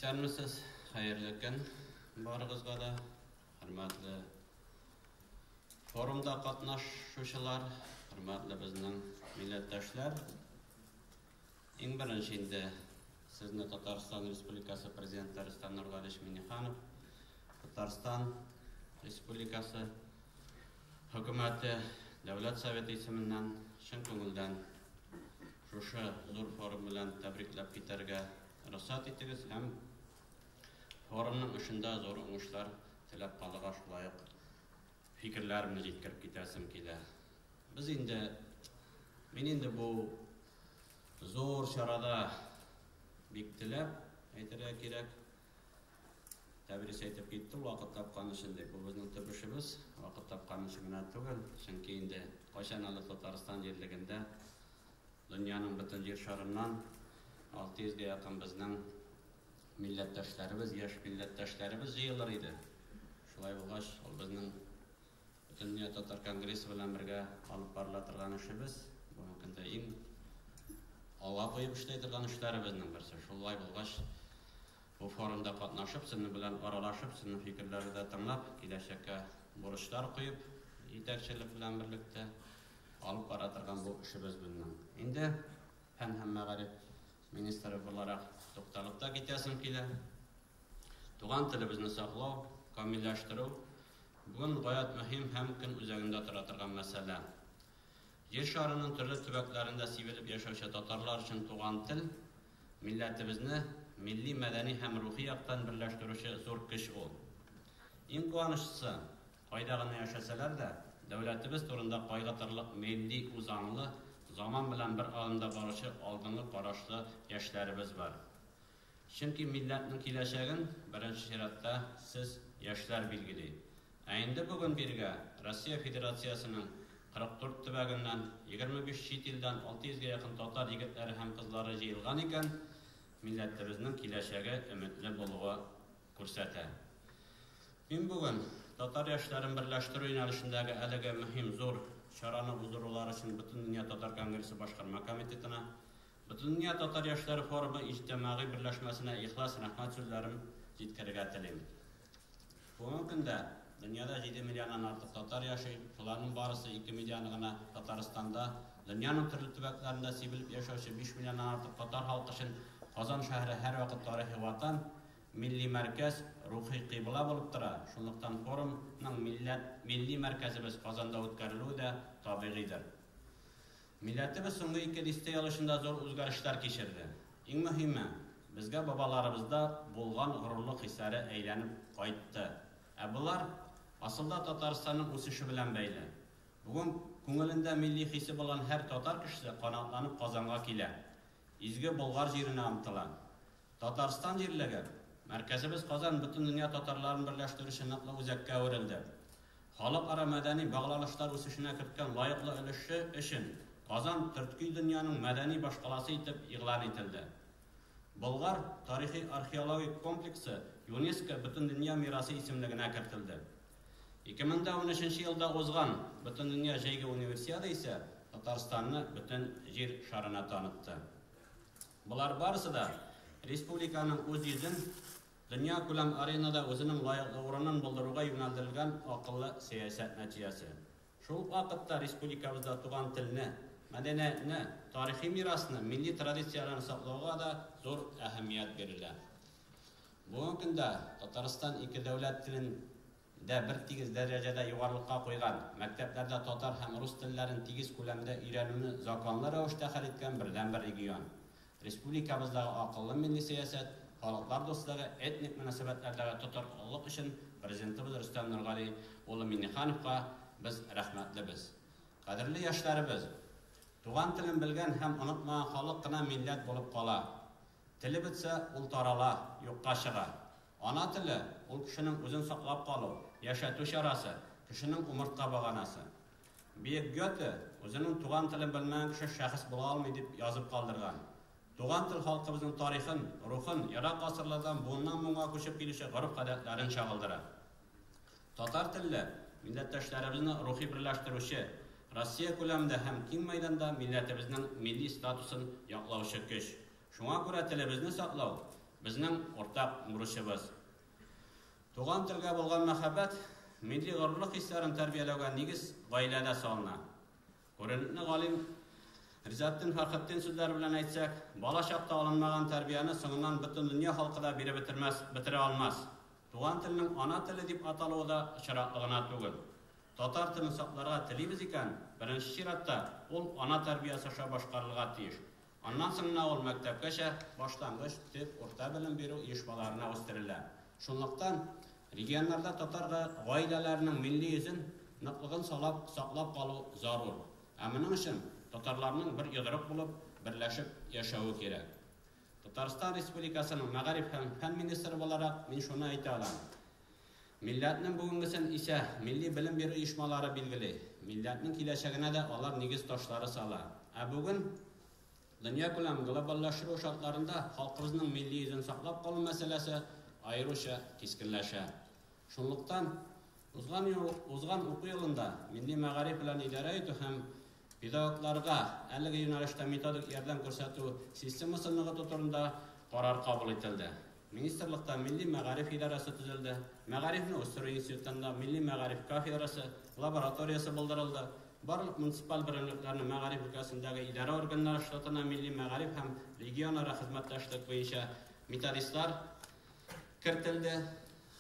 Исәнмесез, хәерле көн барыгызга да, хөрмәтле форумда катнашучылар, хөрмәтле безнең милләттәшләр. Иң беренче сезне Татарстан Республикасы Президенты Рөстәм Нургалиевич Миңнеханов, Татарстан Республикасы Хөкүмәте Дәүләт Советы исеменнән чын күңелдән шушы зур форум белән тәбрикләп китәргә рөхсәт итегез һәм форумның эшендә зур уңышлар теләп калырга шулай ук фикерләремне җиткереп китәсем килә. Мин инде бу зур чарада бик теләп әйтергә кирәк. Тәбрис әйтеп китте, вакыт тапкан өчен бу безнең төп эшебез, вакыт тапкан өчен генә түгел, чөнки инде кайчан әле Татарстан җирлегендә дөньяның бөтен җир шарыннан 600-га якын безнең милләттәшләребез, яшь милләттәшләребез җыелыр иде. Шулай булгач, ул безнең бөтен дөнья татар конгрессы белән бергә алып барыла торган эшебез, бу көндә иң алга куеп эшләй торган эшләребезнең берсе. Шулай булгач, бу форумда катнашып, сезнең белән аралашып, сезнең фикерләрегезне тыңлап, киләчәккә бурычлар куеп, җитәкчелек белән берлектә алып бара торган бу эшебез безнең. Инде фән һәм мәгариф министры буларак тукталып та китәсем килә. Туган телебезне саклау, камилләштерү бүген гаять мөһим һәм көн үзәгендә тора торган мәсьәлә. Җир шарының төрле төбәкләрендә сибелеп яшәүче татарлар өчен туган тел милләтебезне милли, мәдәни һәм рухи яктан берләштерүче зур көч ул. Иң куанычлысы, кайда гына яшәсәләр дә, дәүләтебез турында кайгыртырлык милли үзаңлы, заман белән бер алымда баручы алдынгы карашлы яшьләребез бар. Чөнки милләтнең киләчәген беренче чиратта сез яшьләр билгели. Ә инде бүген биргә Россия Федерациясының 44 төбәгеннән 25 чит илдән 600-га якын татар егетләре һәм кызлары җыелган икән, милләтебезнең киләчәге өметле булуы күрсәтә. Мин бүген татар яшьләрен берләштерү юнәлешендәге әлеге мөһим зур чараны уздырулар өчен Бөтен дөнья татар конгрессы башкарма комитетына, Бөтен дөнья татар яшьләре форумы иҗтимагый берләшмәсенә ихлас рәхмәт сүзләрен җиткерергә телим. Бүген көндә дөньяда 7 миллионнан артык татар яши, шуларның барысы 2 миллион гына Татарстанда, дөньяның төрле төбәкләрендә сибелеп яшәүче 5 миллионнан артык татар халкы өчен Казан шәһәре һәр вакыт тарихи ватан, милли мәркәз, рухи кыйбла булып тора. Шунлыктан форумның милли мәркәзебез Казанда үткәрелүе дә табигыйдыр. Милләтебез соңгы 2 дистә ел эчендә зур үзгәрешләр кичерде. Иң мөһиме, безгә бабаларыбызда булган горурлык хисләре әйләнеп кайтты. Ә булар асылда Татарстанның үсеше белән бәйле. Бүген күңелендә милли хисе булган һәр татар кешесе канатланып Казанга килә. Изге Болгар җиренә омтыла. Татарстан җирлеге, мәркәзебез Казан бөтен дөнья татарларын берләштерүче ныклы үзәккә әверелде. Халыкара мәдәни багланышлар үсешенә керткән лаеклы өлеше өчен Казан төрки дөньяның мәдәни башкаласы итеп игълан ителде. Болгар тарихи археологик комплексы ЮНЕСКО бөтен дөнья мирасы исемлегенә кертелде. 2013 елда узган бөтен дөнья җәйге универсиада исә Татарстанны бөтен җир шарына танытты. Булар барысы да республиканың үз йөзен дөнья күләм аренада үзенең лаеклы урынын булдыруга юнәлдерелгән акыллы сәясәт нәтиҗәсе. Шул вакытта республикабызда туган телне, мәдәниятне, тарихи мирасны, милли традицияләрне саклауга да зур әһәмият бирелә. Бүген көндә Татарстан 2 дәүләт телен дә бер тигез дәрәҗәдә югарылыкка куйган, мәктәпләрдә татар һәм рус телләрен тигез күләмдә өйрәнүне законлы рәвештә хәл иткән бердән-бер регион. Республикабыздагы акыллы милли сәясәт, халыклар дуслыгы, этник мөнәсәбәтләрдәге тотарлык өчен Президентыбыз Рөстәм Нургалиев улы Миңнехановка без рәхмәтлебез. Кадерле яшьләребез, туган телен белгән һәм онытмаган халык кына милләт булып кала. Теле бетсә, ул тарала, юкка чыга. Ана теле ул кешенең үзен саклап калу, яшәтү чарасы, кешенең умыртка баганасы. Бөек Гёте үзенең туган телен белмәгән кеше шәхес була алмый дип язып калдырган. Туган тел халкыбызның тарихын, рухын, ерак гасырлардан буыннан буынга күчеп килүче гореф-гадәтләрен чагылдыра. Татар телле милләттәшләребезне рухи берләштерүче, Россия күләмендә һәм киң мәйданда милләтебезнең милли статусын яклаучы көч. Шуңа күрә телебезне саклау Безнең ортак бурычыбыз. Туган телгә булган мәхәббәт, милли горурлык хисләрен тәрбияләүгә нигез гаиләдә салына. Күренекле галим Ризаттин Фәрхетдин сүзләре белән әйтсәк, бала чакта алынмаган тәрбияне соңыннан бөтен дөнья халкы да бетерә алмас. Туган телнең ана теле дип аталуы да очраклы гына түгел. Татар телен сакларга телибез икән, беренче чиратта ул ана тәрбиясе аша башкарылырга тиеш. Аннан соң ул мәктәпкәчә башлангыч, төп, орта белем бирү оешмаларына үстерелә. Шунлыктан регионнарда татар гаиләләренең милли йөзен ныклыгын саклап калу зарур. Ә моның өчен татарларның бер йодрык булып, берләшеп яшәүе кирәк. Татарстан Республикасының Мәгариф һәм фән министры буларак мин шуны әйтә алам. Милләтнең бүгенгесен исә милли белем бирү оешмалары билгели. Милләтнең киләчәгенә дә алар нигез ташлары сала. Ә бүген дөнья күләм глобаллашу шартларында халкыбызның милли йөзен саклап калу мәсьәләсе аеруча кискенләшә. Шунлыктан узган уку елында милли мәгариф белән идарә итү һәм педагогларга әлеге юнәлештә методик ярдәм күрсәтү системасын ныгыту турында карар кабул ителде. Министрлыкта милли мәгариф идарәсе төзелде. Мәгарифне үстерү институтында милли мәгариф кафедрасы, лабораториясы булдырылды. Барлык муниципаль беренлекләрнең мәгариф өлкәсендәге идарә органнары штатына милли мәгариф һәм регионара хезмәттәшлек буенча методистлар кертелде.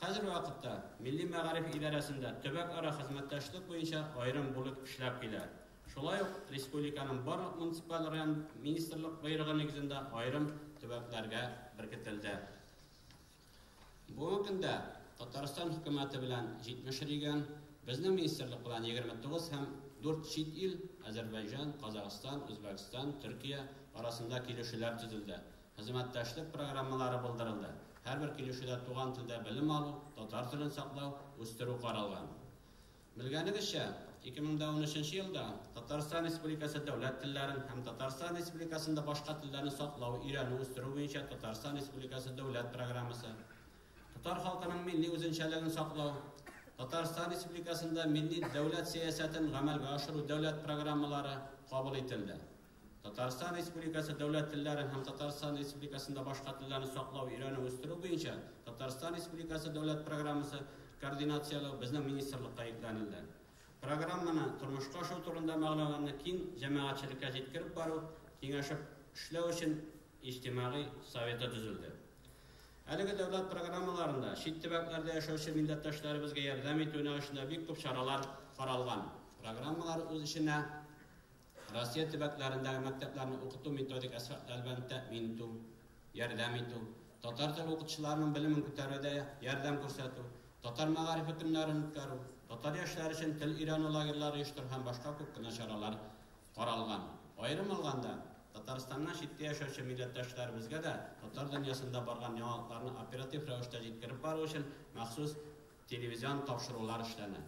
Хәзерге вакытта милли мәгариф идарәсендә төбәк-ара хезмәттәшлек буенча аерым бүлек эшләп килә. Шулай ук республиканың барлык муниципаль район министрлык буйрыгы нигезендә аерым төбәкләргә беркетелде. Бүгенге көндә Татарстан хөкүмәте белән 70 регион, безнең министрлык белән 29 һәм 4 чит ил Азәрбайҗан, Казакъстан, Үзбәкстан, Төркия арасында килешүләр төзелде. Хезмәттәшлек программалары булдырылды. Һәрбер килешүдә туган телдә белем алу, татар телен саклау, үстерү каралган. Белгәнегезчә, 2013 елда Татарстан Республикасы дәүләт телләрен һәм Татарстан Республикасында башка телләрне саклау, өйрәнү, үстерү буенча Татарстан Республикасы дәүләт программасы, татар халкының милли үзенчәлеген саклау, Татарстан Республикасында милли дәүләт сиясәтен гамәлгә ашыру дәүләт программалары кабул ителде. Татарстан Республикасы дәүләт телләрен һәм Татарстан Республикасында башка телләрне саклау, өйрәнү, үстерү буенча Татарстан Республикасы дәүләт программасы координациялау безнең министрлыкка йөкләнелде. Программаны тормышка ашу турында мәгълүматны киң җәмәгатьчелеккә җиткереп бару, киңәшеп эшләү өчен иҗтимагый советы төзелде. Әлеге дәүләт программаларында чит төбәкләрдә яшәүче милләттәшләребезгә ярдәм итү юнәлешендә бик күп чаралар каралган. Программалар үз эченә Россия төбәкләрендәге мәктәпләрне укыту методик әсбапларын тәэмин итү, ярдәм итү, татар тел укытучыларының белемен күтәрүдә ярдәм күрсәтү, татар мәгариф көннәрен үткәрү, татар яшьләре өчен тел өйрәнү лагерьлары оештыру һәм башка күп кенә чаралар каралган. Аерым алганда, Татарстаннан читтә яшәүче милләттәшләребезгә дә татар дөньясында барган яңалыкларны оператив рәвештә җиткереп бару өчен махсус телевизион тапшырулар эшләнә.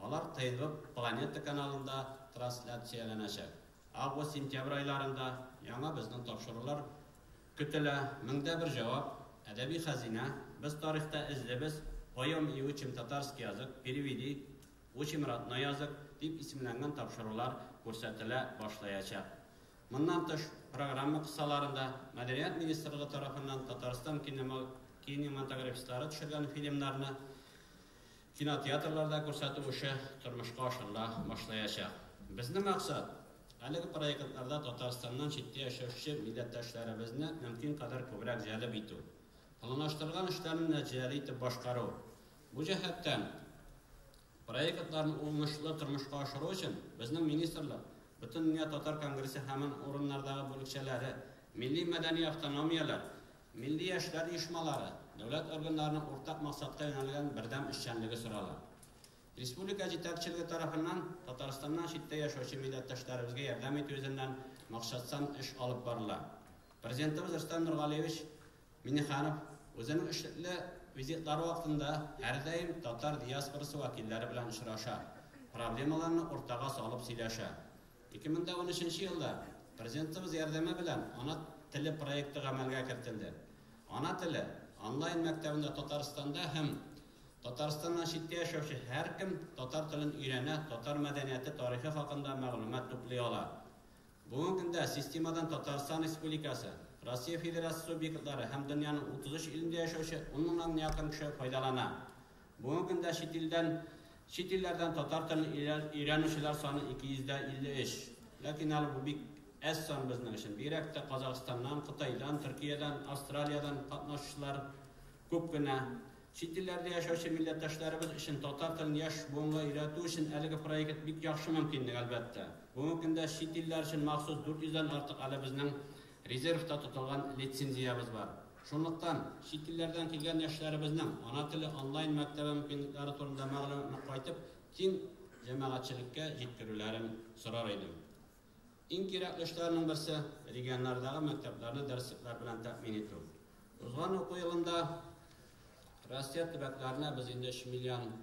Алар ТНВ Планета каналында трансляцияләнәчәк. Август-сентябрь айларында яңа безнең тапшырулар көтелә. 1001 җавап, әдәби хәзинә, без тарихта эзлебез, поем и учим татарский язык, переведи, учим родной язык дип исемләнгән тапшырулар күрсәтелә башлаячак. Моннан тыш программа кысаларында Мәдәният министрлыгы тарафыннан Татарстан кинематографистлары төшергән фильмнарны кинотеатрларда күрсәтү эше тормышка ашырыла башлаячак. Безнең максат әлеге проектларда Татарстаннан читтә яшәүче милләттәшләребезне мөмкин кадәр күбрәк җәлеп итү, планлаштырылган эшләрне нәтиҗәле итеп башкару. Бу җәһәттән проектларны уңышлы тормышка ашыру өчен безнең министрлык Бөтен дөнья татар конгрессы һәм урыннардагы бүлекчәләре, милли мәдәни автономияләр, милли яшьләр оешмалары, дәүләт органнарының уртак максатка юнәлгән бердәм эшчәнлеге сорала. Республика җитәкчелеге тарафыннан Татарстаннан читтә яшәүче милләттәшләребезгә ярдәм итү үзеннән максатсан эш алып барыла. Президентыбыз Рөстәм Нургалиевич Миннеханов үзенең эшлекле визитлары вакытында һәрдаим татар диаспорасы вәкилләре белән очраша, проблемаларны уртага салып сөйләшә. 2013 елда Президентыбыз ярдәме белән ана теле проекты гамәлгә кертелде. Ана теле онлайн мәктәбендә Татарстанда һәм Татарстаннан читтә яшәүче һәркем татар телен өйрәнә, татар мәдәнияте, тарихы хакында мәгълүмат туплый ала. Бүгенге көндә системадан Татарстан Республикасы Россия Федерациясы субъектлары һәм дөньяның 33 илендә яшәүче 10 меңнән якын кеше файдалана. Бүгенге көндә чит илләрдән татар телен өйрәнүчеләр саны 253. Ләкин әле бу бик әз сан безнең өчен. Бигрәк тә Казакъстаннан, Кытайдан, Төркиядән, Австралиядан катнашучылар күп кенә. Чит илләрдә яшәүче милләттәшләребез өчен татар телен яшь буынга өйрәтү өчен әлеге проект бик яхшы мөмкинлек әлбәттә. Бүгенге көндә чит илләр өчен махсус 400-дән артык әле безнең резервта тотылган лицензиябыз бар. Шунлыктан чит илләрдән килгән яшьләребезнең ана теле онлайн мәктәбе мөмкинлекләре турында мәгълүмат кайтып, киң җәмәгатьчелеккә җиткерүләрен сорар идем. Иң кирәкле эшләрнең берсе регионнардагы мәктәпләрне дәреслекләр белән тәэмин итү. Узган уку елында Россия төбәкләренә без инде 3 миллион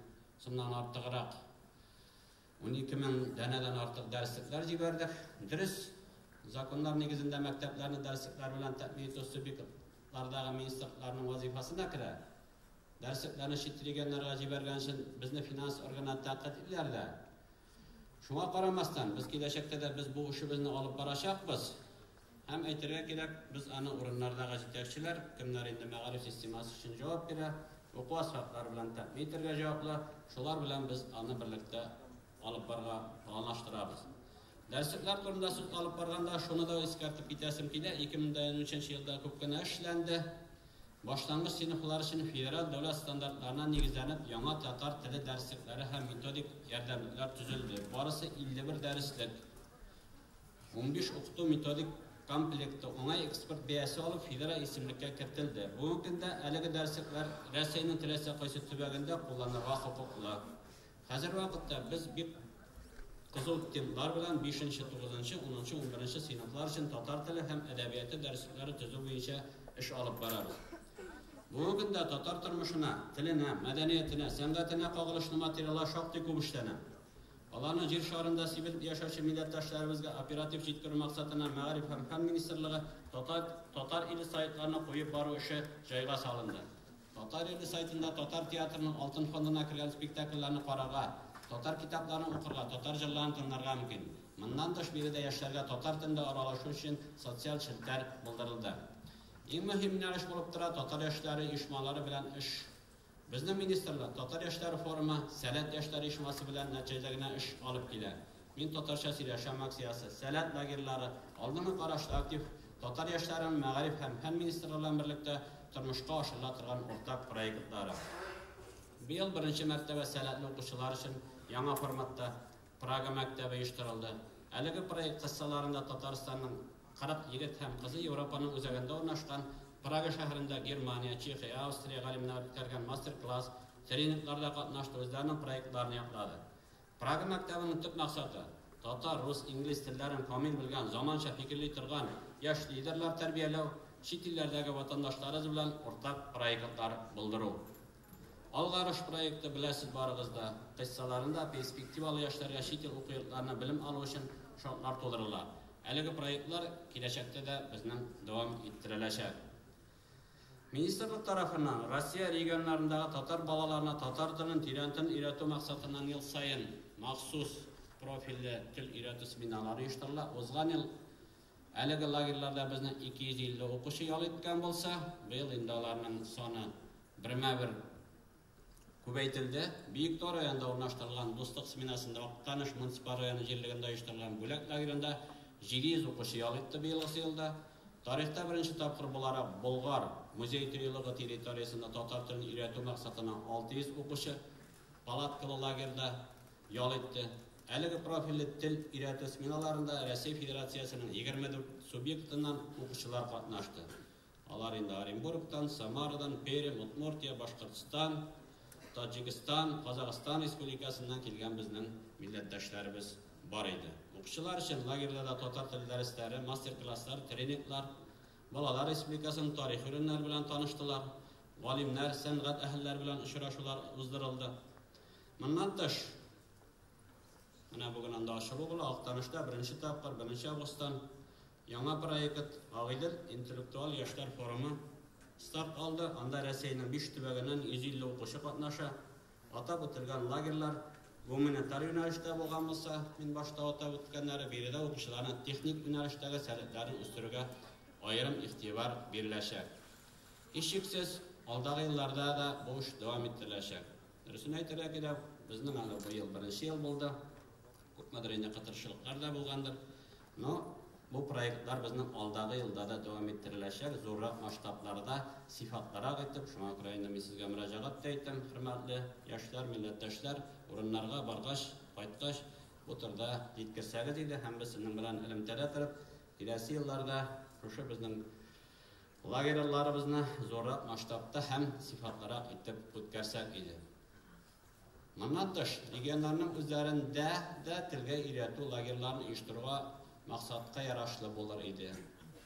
сумнан артыграк 12 мең дәнәдән артык дәреслекләр җибәрдек. Дөрес, законнар нигезендә мәктәпләрне дәреслекләр белән тәэмин итү субъектлардагы министрлыкларның вазифасына керә. Дәреслекләрне чит регионнарга җибәргән өчен безне финанс органнары тәкъдим ителәр дә. Шуңа карамастан, без киләчәктә дә без бу эшебезне алып барачакбыз. Һәм әйтергә кирәк, без аны урыннардагы җитәкчеләр, кемнәр инде мәгариф системасы өчен җавап бирә, уку асфальтлары белән тәэмин итәргә җаваплы, шулар белән без аны берлектә алып барырга планлаштырабыз. Дәреслекләр турында сүз алып барганда, шуны да искәртеп китәсем килә. 2013 елда күп кенә эшләнде. Башлангыч сыйныфлар өчен федераль дәүләт стандартларына нигезләнеп, яңа татар теле дәреслекләре һәм методик ярдәмлекләр төзелде. Барысы 51 дәреслек, 15 укыту методик комплекты уңай экспорт бәясе алып федераль исемлеккә кертелде. Бүгенге көндә әлеге дәреслекләр Россиянең теләсә кайсы төбәгендә кулланырга хокуклы. Хәзер вакытта без бик кызу темплар белән 5-нче, 9-нчы, 10-нчы, 11-нче сыйныфлар өчен татар теле һәм әдәбияты дәреслекләре төзү буенча эш алып барабыз. Бүгенге көндә татар тормышына, теленә, мәдәниятенә, сәнгатенә кагылышлы материаллар шактый күп эшләнә. Аларны җир шарында сибелеп яшәүче милләттәшләребезгә оператив җиткерү максатына мәгариф һәм фән министрлыгы татар иле сайтларына куеп бару эше җайга салынды. Татар иле сайтында татар театрының алтын фондына кергән спектакльләрне карарга, татар китапларын укырга, татар җырларын тыңларга мөмкин. Моннан тыш биредә яшьләргә татар телендә аралашу өчен социаль челтәр булдырылды. Иң мөһим юнәлеш булып тора татар яшьләре оешмалары белән эш. Безнең министрлык татар яшьләре форумы, сәләт яшьләре оешмасы белән нәтиҗәләргә эш алып килә. Мин татарча сөйләшәм акциясе, сәләт лагерьлары, алдынгы карашлы актив татар яшьләренең мәгариф һәм фән министрлыгы белән берлектә тормышка ашырыла торган уртак проектлары. Быел беренче мәртәбә сәләтле укучылар өчен яңа форматта Прага мәктәбе оештырылды. Әлеге проект кыссаларында Татарстанның 40 егет һәм кызы Европаның үзәгендә урнашкан Прага шәһәрендә Германия, Чехия, Австрия галимнәре үткәргән мастер-класс, тренингларда катнашты, үзләренең проектларын яклады. Прага мәктәбенең төп максаты татар, рус, инглиз телләрен камил белгән, заманча фикерли торган яшь лидерлар тәрбияләү, чит илләрдәге ватандашларыбыз белән уртак проектлар булдыру. Алгарыш проекты беләсез барыгызда, кыссаларында перспективалы яшьләргә чит ил уку йортларына белем алу өчен шартлар тудырыла. Әлеге проектлар киләчәктә дә безнең дәвам иттереләчәк. Министрлык тарафынан Россия регионнарындагы татар балаларына татар телен тирәнтен өйрәтү максатыннан ел сайын махсус профильле тел өйрәтү семинарлары оештырыла. Узган ел әлеге лагерьларда безнең 250 укучы ял иткән булса, быел инде аларның саны 1-1 күбәйтелде. Биектау районында урнаштырылган Дуслык семинарында Актаныш муниципаль районы җирлегендә оештырылган бүләк лагерендә 700 укучы ял итте быелгы елда. Тарихта беренче тапкыр буларак Болгар музей тыюлыгы территориясында татар телен өйрәтү максатына 600 укучы палаткалы лагерьда ял итте. Әлеге профильле тел өйрәтү семинарларында Россия Федерациясының 24 субъектыннан укучылар катнашты. Алар инде Оренбургтан, Самарадан, Пермь, Удмуртия, Башкортстан, Таджикстан, Казакъстан республикасыннан килгән безнең милләттәшләребез бар иде. Укучылар өчен лагерьларда татар теле дәресләре, мастер-класслар, тренинглар, балалар республикасының тарихи урыннары белән таныштылар. Галимнәр, сәнгать әһелләре белән очрашулар уздырылды. Моннан тыш, менә бүген анда ачылу була, Актанышта беренче тапкыр 1 августтан яңа проект Агыйдел интеллектуаль яшьләр форумы старт алды. Анда Россиянең 5 төбәгеннән 150 укучы катнаша. Атап үтелгән лагерьлар гуманитар юнәлештә булган булса, мин башта атап үткәннәре биредә укучыларны техник юнәлештәге сәләтләрен үстерүгә ayırım ihtibar verilecek. İşsiz aldığı yıllarda da bu iş devam ettirilecek. Dürüstünü aytıraq edip, bizning ana bu yıl birinchi yıl bo'ldi. Ko'pmadir endi qatırışlıklar da bo'lgandir. Bu proyektlar bizning aldığı yılda da devam ettirilecek. Zo'rroq masштабlarda sifatlara aytib, shunga ko'ra endi men sizga murojaat etdim, hurmatli yoshlar, millatdoshlar, o'rinlarga barg'ash, qaytgash bu turda yetkazsangiz edi, ham biz sizning bilan ilm-tala qilib, kelasi yillarda o'sha bizning lagerlarimizni zo'rroq masштабda ham sifatlara aytib o'tkazsak edi. Manatdash legionlarning o'zlarida da tilga o'rgatuv lagerlarini uyushtirishga maqsadga yarashli bo'lar edi.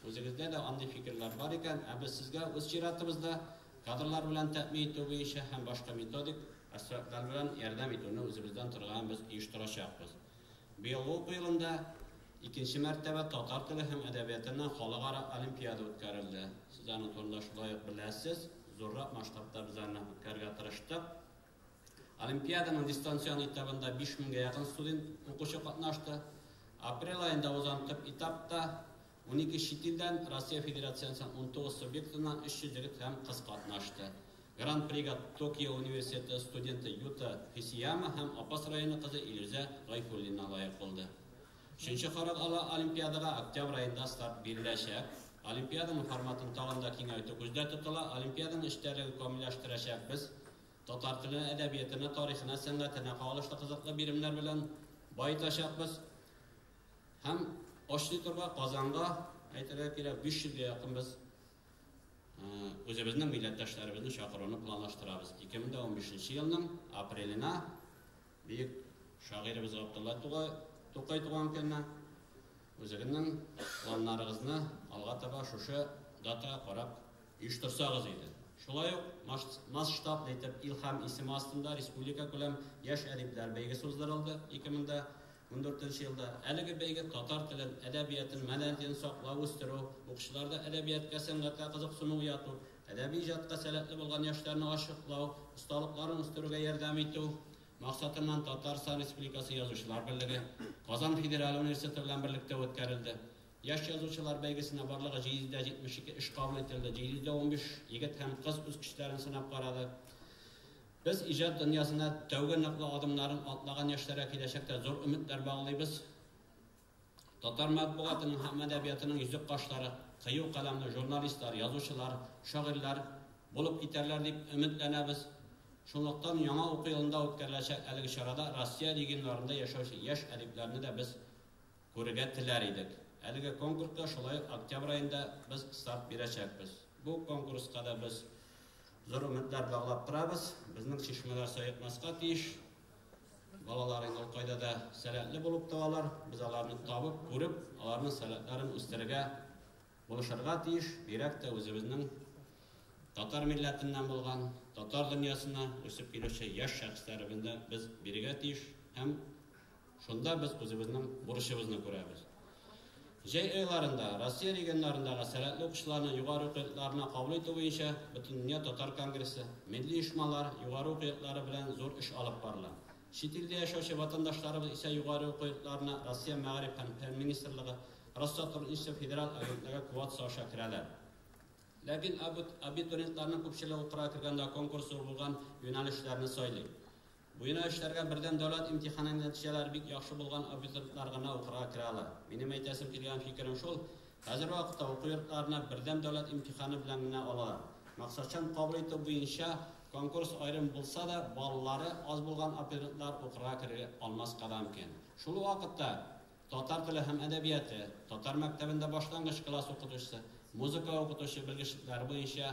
O'zingizda da anday fikrlar bor ekan, biz sizga o'z shiratimizda kadrlar bilan ta'min etish bo'yicha ham boshqa metodik asboblar bilan yordam etishni o'zimizdan turgan biz uyushtirishamiz. Bu yilda ikinchi martaba Tatar tili ham adabiyatidan xalqaro olimpiada o'tkazildi. Sizlarni to'g'rilash loyiq bilasiz. Zo'rroq masштабda bizlarni o'tkazishga tirishdik. Olimpiadaning distansiyon etapida 5000 ga yaqin student o'quvchi qatnashdi. Aprel ayında uzantıp etapta 12 chet eldan Rossiya Federatsiyasining 19 subyektidan 300 yigit ham qiz qatnashdi. Grand Prixga Tokio Universiteti studenti Yuta Hisiyama ham Apas rayoni qizi Ilyuza G'ayfullina loyiq bo'ldi. 3-chi olimpiadaga oktyabr ayında start berilajak. Olimpiadaning formatini tag'inda kengaytirib ko'zda tutiladi. Olimpiadaning ishlarini komillashtirishak biz Tatar tili, adabiyotini, tarixini, san'atini, qolishli qiziqli birimlar bilan boyitashamiz. Hem Oshli turba Qozonga aytib kelib 500 ga yaqin biz o'zimizning millatdoshlarimizni chaqiruvni planlashtiramiz. 2015-yilning aprelina buyuk shoirimiz Abdulla To'qay tug'ilgan kunni o'zining planlaringizni alga taba shusha data qarab uyushtirsangiz edi. Shulay masштаб etib ilham ismi ostida respublika ko'lam yosh adiblar baygasi o'zlarildi 2014-yilda. Әлеге бәйге татар телен, әдәбиятын, мәдәниятен саклау, үстерү, укучыларда әдәбиятка, сәнгатькә кызыксыну уяту, әдәби иҗатка сәләтле булган яшьләрне ашыклау, осталыкларын үстерүгә ярдәм итү максатыннан Татарстан Республикасы Язучылар берлеге Казан Федераль университеты белән берлектә үткәрелде. Яшь язучылар бәйгесенә барлыгы 772 эш кабул ителде. 715 егет һәм кыз үз көчләрен сынап карады. Biz ijod dünyasında tövbe naqlı adımların atlagan yaşlara kelajakda zor ümitler bağlıyız. Tatar matbuatının ham edebiyatının yüzük qaşları, qiyu qalamlı jurnalistlar, yazuvchilar, shoirlar bo'lib ketarlar deb umidlanamiz. Shuningdek, yangi o'quv yilida o'tkazilajak aligi sharada Rossiya regionlarida yashovchi yosh adiblarni da biz ko'rga tilar edik. Aligi konkursga shulay oktyabr oyida biz start beracakmiz. Bu konkursga da biz zor ümitler bağlap turamiz. Bizning chishmalar soyitmasqa tiyish. Balalaring ol qoidada salatli bo'lib tavalar. Biz ularni topib, ko'rib, ularning salatlarini o'stirga bo'lishirga tiyish. Berakda o'zimizning Tatar millatidan bo'lgan, Tatar dunyosina o'sib keluvchi yosh shaxslarimizni biz birga tiyish. Ham shunda biz o'zimizning burishimizni ko'ramiz. Jay aylarında Rossiya regionlarındagi salatli o'qishlarni yuqori o'qitlarni qabul etish bo'yicha butun dunyo Tatar kongresi, milliy ishmalar yuqori o'qitlari bilan zo'r ish olib boriladi. Chet elda yashovchi vatandoshlarimiz esa yuqori o'qitlarni Rossiya Mag'rib fan ministrligi, Rossiyadagi institut federal agentligiga quvvat so'sha kiradi. Lekin abituriyentlarning ko'pchiligi o'qira kirganda konkurs bo'lgan yo'nalishlarni saylaydi. Bu yo'nalishlarga birdan davlat imtihoni natijalari bek yaxshi bo'lgan abituriyentlarga o'qira kiradi. Mening aytasim kelgan fikrim shu. Hozir vaqtda o'quv yurtlarini birdan davlat imtihoni bilan oladi. Maqsadchan qabul etish bo'yicha konkurs ayrim bo'lsa da, bolalari oz bo'lgan abituriyentlar o'qira kira olmas qadamken. Shu vaqtda Tatar tili ham adabiyoti, Tatar maktabida boshlang'ich klass o'qituvchisi, muzika o'qituvchi bilgishiklari bo'yicha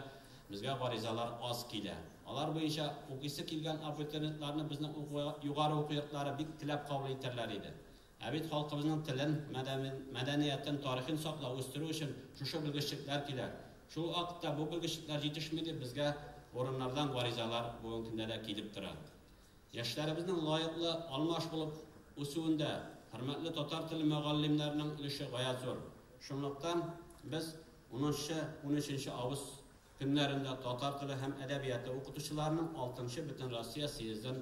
bizga g'arizalar oz keladi. Ular bo'yicha o'qisa kelgan abituriyentlarni bizning yuqori o'quv yurtlari bek tilab qabul etarlar edi. Abid xalqimizning tilin, madaniyatini, tarixini saqlab o'stirish uchun shu bilgishiliklar kerak. Shu vaqtda bu bilgishiliklar yetishmaydi, bizga o'rinlardan g'arizalar bugungi kunda da kelib turadi. Yoshlarimizning loyiqli almash bo'lib o'suvunda hurmatli Tatar tili muallimlarining ulushi g'oyat zo'r. Shuningdek, biz 13-avgust günlerinde Tatar tili hem edebiyatı okutuşlarının 6. bütün Rossiya seyizden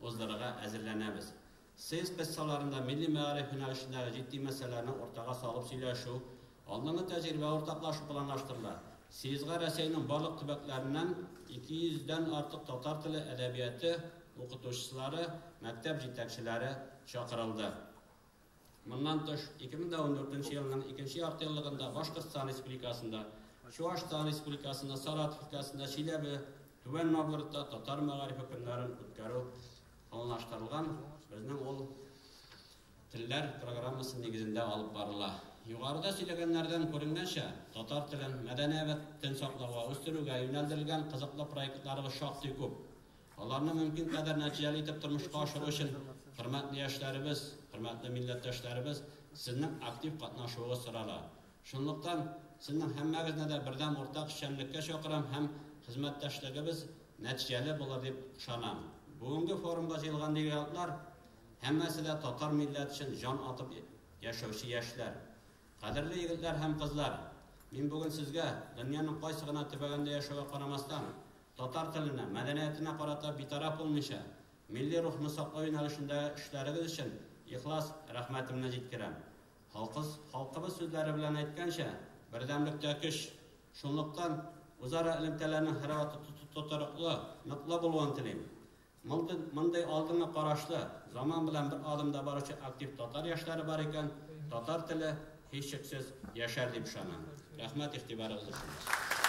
o'zlariga hazırlanamiz. Seyiz qissalarında milli ma'rif yo'nalishidagi ciddi meselelerini ortaga solib söylashuv, Алдыңғы тәҗрибә ортаклашу планлаштырыла. Сиезгә Рәсәйнең барлык төбәкләреннән 200дән артык татар теле әдәбияты укытучылары, мәктәп җитәкчеләре чакырылды. Моннан тыш 2014 елның 2нче яртыеллыгында Башкортстан Республикасында, Чуашстан Республикасында, Саратов өлкәсендә, Чиләбе, Түбән Новгородта татар мәгарифе көннәрен үткәрү планлаштырылган. Безнең ул телләр программасы нигезендә алып барыла. Югарыда сөйләгәннәрдән күренгәнчә, татар телен, мәдәниятен саклауга, үстерүгә юнәлдерелгән кызыклы проектларыбыз шактый күп. Аларны мөмкин кадәр нәтиҗәле итеп тормышка ашыру өчен хөрмәтле яшьләребез, хөрмәтле милләттәшләребез, сезнең актив катнашуыгыз сорала. Шунлыктан сезнең һәммәгезне дә бердәм уртак эшчәнлеккә чакырам һәм хезмәттәшлегебез нәтиҗәле булыр дип ышанам. Бүгенге форумга җыелган делегатлар һәммәсе дә татар милләте өчен җан атып яшәүче яшьләр. Кадерле егетләр һәм кызлар, мин бүген сезгә дөньяның кайсы гына төбәгендә яшәүгә карамастан, татар теленә, мәдәниятенә карата битараф булмыйча, милли рухны саклау юнәлешендә эшләрегез өчен ихлас рәхмәтемне җиткерәм. Халкыбыз сүзләре белән әйткәнчә, бердәмлектә көч. Шунлыктан үзара элемтәләрнең һәрвакыт тотарлыклы, ныклы булуын телим. Мондый алдыңгы карашлы, заман белән бер адымда баручы актив татар яшьләре бар икән, татар теле һичшиксез яшәр дип ышанам. Рәхмәт игътибарыгыз өчен.